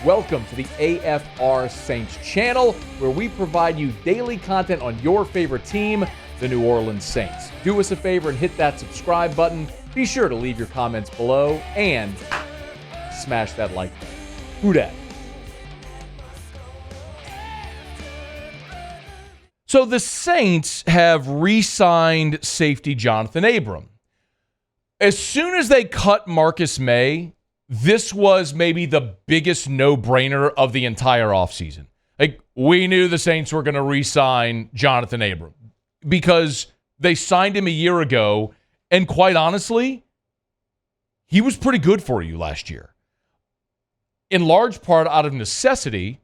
Welcome to the AFR Saints channel, where we provide you daily content on your favorite team, the New Orleans Saints. Do us a favor and hit that subscribe button. Be sure to leave your comments below and smash that like button. Who dat? So the Saints have re-signed safety Johnathan Abram. As soon as they cut Marcus Maye, this was maybe the biggest no-brainer of the entire offseason. Like, we knew the Saints were going to re-sign Johnathan Abram because they signed him a year ago, and quite honestly, he was pretty good for you last year. In large part out of necessity,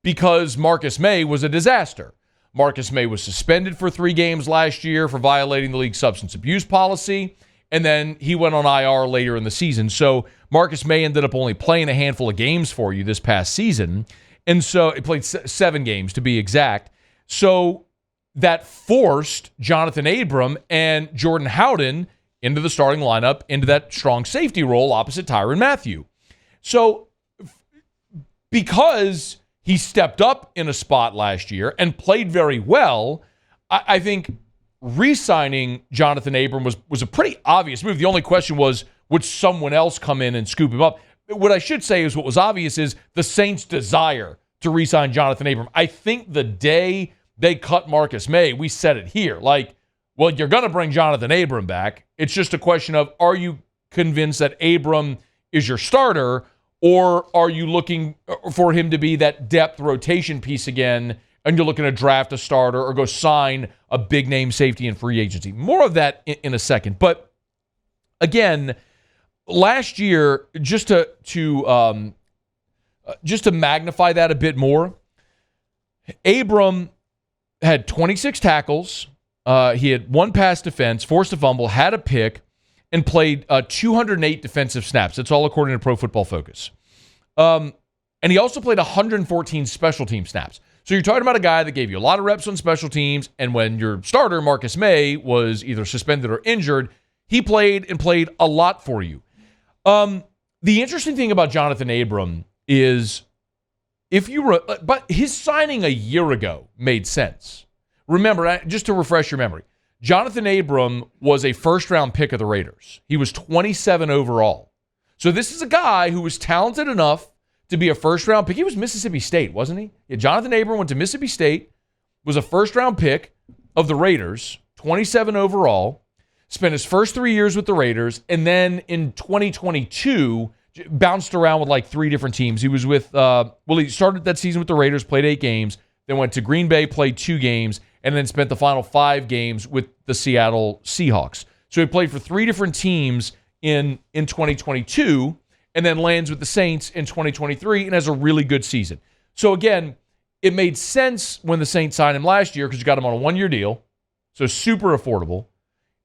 because Marcus Maye was a disaster. Marcus Maye was suspended for 3 games last year for violating the league's substance abuse policy, and then he went on IR later in the season. So Marcus Maye ended up only playing a handful of games for you this past season, and so he played 7 games to be exact. So that forced Johnathan Abram and Jordan Howden into the starting lineup, into that strong safety role opposite Tyrann Mathieu. So because he stepped up in a spot last year and played very well, I think re-signing Johnathan Abram was a pretty obvious move. The only question was, would someone else come in and scoop him up? What I should say is what was obvious is the Saints' desire to re-sign Johnathan Abram. I think the day they cut Marcus Maye, we said it here. Like, well, you're going to bring Johnathan Abram back. It's just a question of, are you convinced that Abram is your starter, or are you looking for him to be that depth rotation piece again, and you're looking to draft a starter or go sign a big-name safety in free agency? More of that in a second. But again, last year, just to magnify that a bit more, Abram had 26 tackles. He had 1 pass defense, forced a fumble, had a pick, and played 208 defensive snaps. That's all according to Pro Football Focus. And he also played 114 special team snaps. So you're talking about a guy that gave you a lot of reps on special teams, and when your starter, Marcus Maye, was either suspended or injured, he played a lot for you. The interesting thing about Johnathan Abram is, but his signing a year ago made sense. Remember, just to refresh your memory, Johnathan Abram was a first-round pick of the Raiders. He was 27 overall. So this is a guy who was talented enough to be a first-round pick. He was Mississippi State, wasn't he? Yeah, Johnathan Abram went to Mississippi State, was a first-round pick of the Raiders, 27 overall, spent his first 3 years with the Raiders, and then in 2022, bounced around with like 3 different teams. He was with, he started that season with the Raiders, played 8 games, then went to Green Bay, played 2 games, and then spent the final 5 games with the Seattle Seahawks. So he played for 3 different teams in 2022, and then lands with the Saints in 2023 and has a really good season. So again, it made sense when the Saints signed him last year because you got him on a 1-year deal, so super affordable.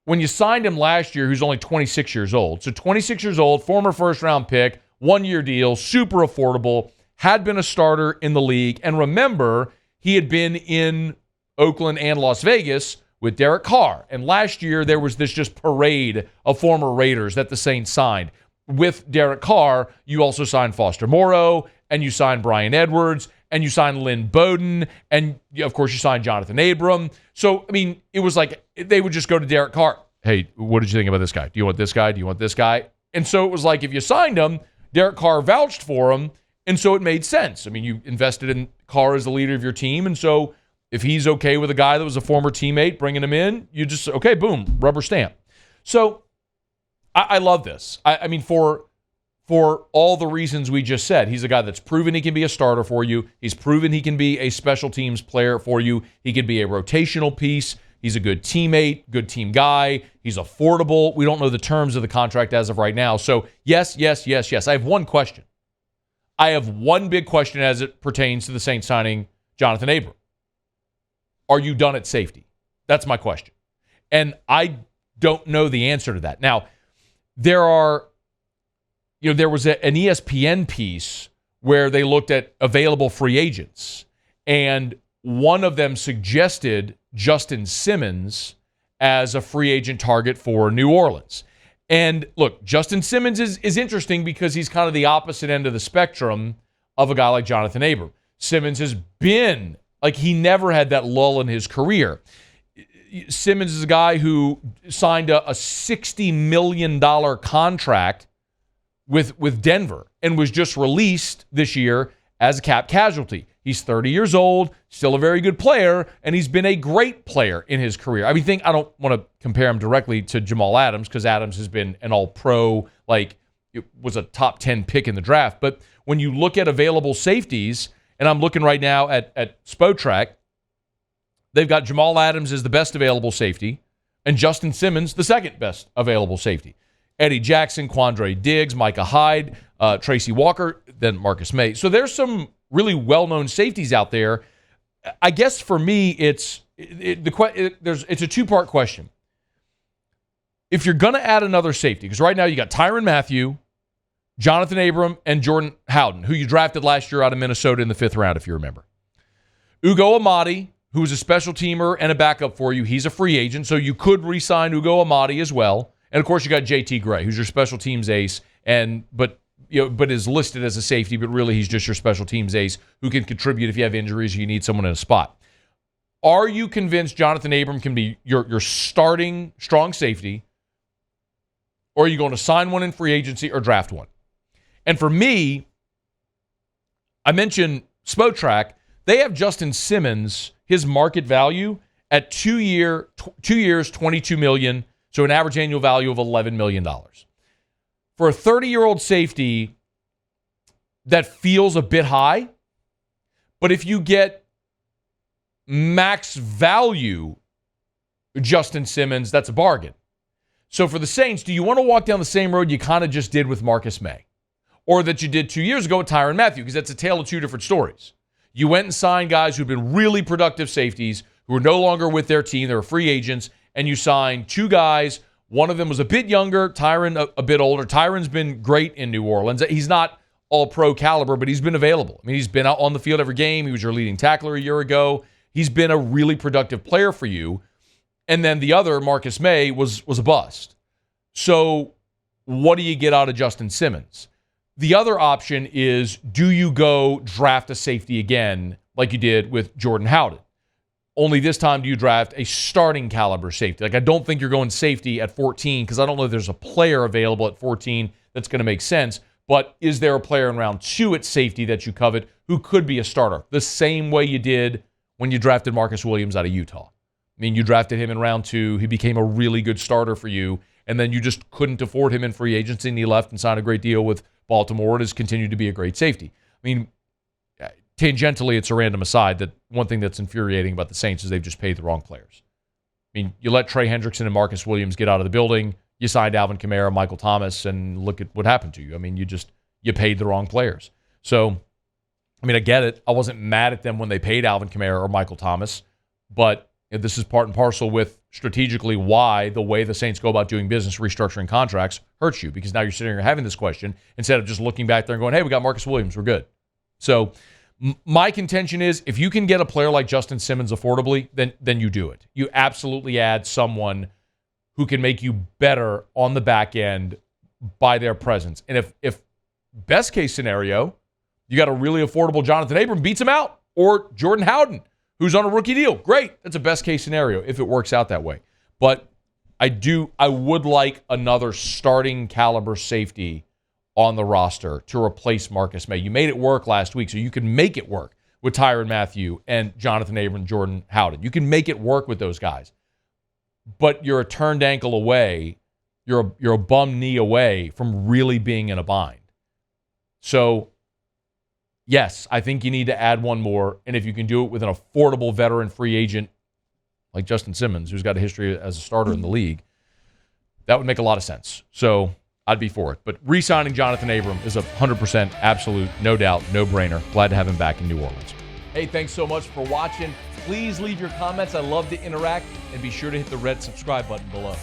When you signed him last year, he was only 26 years old. So 26 years old, former first-round pick, 1-year deal, super affordable, had been a starter in the league. And remember, he had been in Oakland and Las Vegas with Derek Carr. And last year, there was this just parade of former Raiders that the Saints signed. With Derek Carr, you also signed Foster Moreau, and you signed Brian Edwards, and you signed Lynn Bowden, and of course you signed Johnathan Abram. So, I mean, it was like they would just go to Derek Carr. Hey, what did you think about this guy? Do you want this guy? Do you want this guy? And so it was like if you signed him, Derek Carr vouched for him, and so it made sense. I mean, you invested in Carr as the leader of your team, and so if he's okay with a guy that was a former teammate, bringing him in, you just, okay, boom, rubber stamp. So I love this. I mean, for all the reasons we just said, he's a guy that's proven he can be a starter for you. He's proven he can be a special teams player for you. He can be a rotational piece. He's a good teammate, good team guy. He's affordable. We don't know the terms of the contract as of right now. So yes. I have one question. I have one big question as it pertains to the Saints signing Johnathan Abram. Are you done at safety? That's my question. And I don't know the answer to that. Now, there was an ESPN piece where they looked at available free agents, and one of them suggested Justin Simmons as a free agent target for New Orleans. And look, Justin Simmons is interesting because he's kind of the opposite end of the spectrum of a guy like Johnathan Abram. Simmons has been, like, he never had that lull in his career. Simmons is a guy who signed a $60 million contract with Denver and was just released this year as a cap casualty. He's 30 years old, still a very good player, and he's been a great player in his career. I mean, I don't want to compare him directly to Jamal Adams because Adams has been an all-pro, like, it was a top 10 pick in the draft. But when you look at available safeties, and I'm looking right now at Spotrac, they've got Jamal Adams as the best available safety and Justin Simmons the second best available safety. Eddie Jackson, Quandre Diggs, Micah Hyde, Tracy Walker, then Marcus Maye. So there's some really well-known safeties out there. I guess for me, it's a two-part question. If you're going to add another safety, because right now you got Tyrann Mathieu, Johnathan Abram, and Jordan Howden, who you drafted last year out of Minnesota in the 5th round, if you remember. Ugo Amadi, who is a special teamer and a backup for you. He's a free agent, so you could re-sign Ugo Amadi as well. And, of course, you got JT Gray, who's your special teams ace, but is listed as a safety, but really he's just your special teams ace who can contribute if you have injuries or you need someone in a spot. Are you convinced Johnathan Abram can be your starting strong safety, or are you going to sign one in free agency or draft one? And for me, I mentioned Spotrac. They have Justin Simmons, his market value, at 2 years, $22 million, so an average annual value of $11 million. For a 30-year-old safety, that feels a bit high, but if you get max value Justin Simmons, that's a bargain. So for the Saints, do you want to walk down the same road you kind of just did with Marcus Maye? Or that you did 2 years ago with Tyrann Mathieu, because that's a tale of two different stories. You went and signed guys who've been really productive safeties who are no longer with their team. They were free agents, and you signed two guys. One of them was a bit younger, Tyrann a bit older. Tyrann's been great in New Orleans. He's not all-pro caliber, but he's been available. I mean, he's been out on the field every game. He was your leading tackler a year ago. He's been a really productive player for you. And then the other, Marcus Maye, was a bust. So what do you get out of Justin Simmons? The other option is, do you go draft a safety again like you did with Jordan Howden? Only this time do you draft a starting caliber safety. Like, I don't think you're going safety at 14 because I don't know if there's a player available at 14 that's going to make sense. But is there a player in round 2 at safety that you covet who could be a starter? The same way you did when you drafted Marcus Williams out of Utah. I mean, you drafted him in round 2. He became a really good starter for you. And then you just couldn't afford him in free agency, and he left and signed a great deal with Baltimore and has continued to be a great safety. I mean, tangentially, it's a random aside that one thing that's infuriating about the Saints is they've just paid the wrong players. I mean, you let Trey Hendrickson and Marcus Williams get out of the building. You signed Alvin Kamara, Michael Thomas, and look at what happened to you. I mean, you paid the wrong players. So, I mean, I get it. I wasn't mad at them when they paid Alvin Kamara or Michael Thomas, but this is part and parcel with strategically why the way the Saints go about doing business, restructuring contracts, hurts you, because now you're sitting here having this question instead of just looking back there and going, hey, we got Marcus Williams, we're good. So my contention is, if you can get a player like Justin Simmons affordably, then you do it. You absolutely add someone who can make you better on the back end by their presence. And if best case scenario, you got a really affordable Johnathan Abram, beats him out, or Jordan Howden, who's on a rookie deal. Great. That's a best case scenario if it works out that way. But I would like another starting caliber safety on the roster to replace Marcus Maye. You made it work last week, so you can make it work with Tyrann Mathieu and Johnathan Abram, Jordan Howden. You can make it work with those guys. But you're a turned ankle away, you're a bum knee away from really being in a bind. So, yes, I think you need to add one more, and if you can do it with an affordable veteran free agent like Justin Simmons, who's got a history as a starter in the league, that would make a lot of sense. So I'd be for it. But re-signing Johnathan Abram is 100% absolute, no doubt, no-brainer. Glad to have him back in New Orleans. Hey, thanks so much for watching. Please leave your comments. I love to interact, and be sure to hit the red subscribe button below.